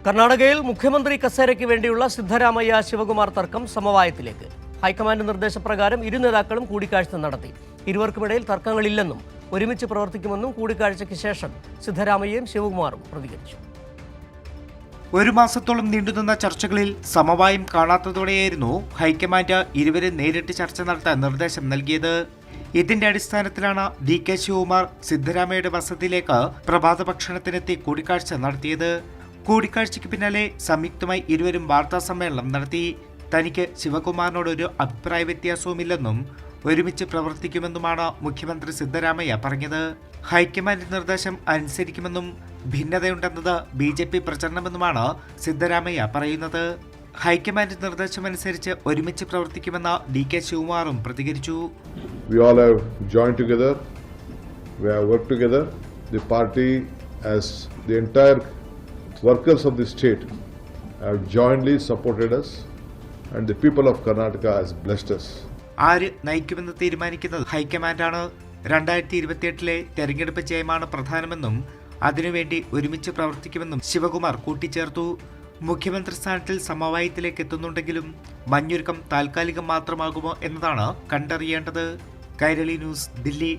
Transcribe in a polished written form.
കർണാടകയിൽ മുഖ്യമന്ത്രി കസേരയ്ക്ക് വേണ്ടിയുള്ള സിദ്ധരാമയ്യ ശിവകുമാർ തർക്കം സമവായത്തിലേക്ക്. ഹൈക്കമാൻഡ് നിർദ്ദേശപ്രകാരം ഇരു നേതാക്കളും കൂടിക്കാഴ്ച നടത്തി. ഇരുവർക്കുമിടയിൽ തർക്കങ്ങളില്ലെന്നും ഒരുമിച്ച് പ്രവർത്തിക്കുമെന്നും കൂടിക്കാഴ്ചയ്ക്ക് ശേഷം സിദ്ധരാമയ്യയും ശിവകുമാറും പ്രതികരിച്ചു. ഒരു മാസത്തോളം നീണ്ടുനിന്ന ചർച്ചകളിൽ സമവായം കാണാത്തതോടെയായിരുന്നു ഹൈക്കമാൻഡ് ഇരുവരും നേരിട്ട് ചർച്ച നടത്താൻ നിർദ്ദേശം നൽകിയത്. ഇതിന്റെ അടിസ്ഥാനത്തിലാണ് DK ശിവകുമാർ സിദ്ധരാമയ്യയുടെ വസതിയിലേക്ക് പ്രഭാത ഭക്ഷണത്തിനെത്തി കൂടിക്കാഴ്ച നടത്തിയത്. കൂടിക്കാഴ്ചയ്ക്ക് പിന്നാലെ സംയുക്തമായി ഇരുവരും വാർത്താ സമ്മേളനം നടത്തി. തനിക്ക് ശിവകുമാറിനോട് ഒരു അഭിപ്രായ വ്യത്യാസവുമില്ലെന്നും ഒരുമിച്ച് പ്രവർത്തിക്കുമെന്നുമാണ് മുഖ്യമന്ത്രി സിദ്ധരാമയ്യ പറഞ്ഞത്. ഹൈക്കമാൻഡ് നിർദ്ദേശം അനുസരിക്കുമെന്നും ഭിന്നതയുണ്ടെന്നത് BJP പ്രചരണമെന്നുമാണ് സിദ്ധരാമയ്യ പറയുന്നത്. ഹൈക്കമാൻഡ് നിർദ്ദേശമനുസരിച്ച് ഒരുമിച്ച് പ്രവർത്തിക്കുമെന്ന DK ശിവകുമാറും പ്രതികരിച്ചു. We all have joined together. We have worked together. The party, as the entire workers of the state, have jointly supported us, and the people of Karnataka has blessed us. ആര് നയിക്കുമെന്ന് തീരുമാനിക്കുന്നത് ഹൈക്കമാൻഡാണ്. 2028 തെരഞ്ഞെടുപ്പ് ജയമാണ് പ്രധാനമെന്നും അതിനുവേണ്ടി ഒരുമിച്ച് പ്രവർത്തിക്കുമെന്നും ശിവകുമാർ കൂട്ടിച്ചേർത്തു. മുഖ്യമന്ത്രി സ്ഥാനത്തിൽ സമവായത്തിലേക്ക് എത്തുന്നുണ്ടെങ്കിലും മഞ്ഞുരുക്കം താൽക്കാലികം മാത്രമാകുമോ എന്നതാണ് കണ്ടറിയേണ്ടത്. കൈരളി ന്യൂസ്, ദില്ലി.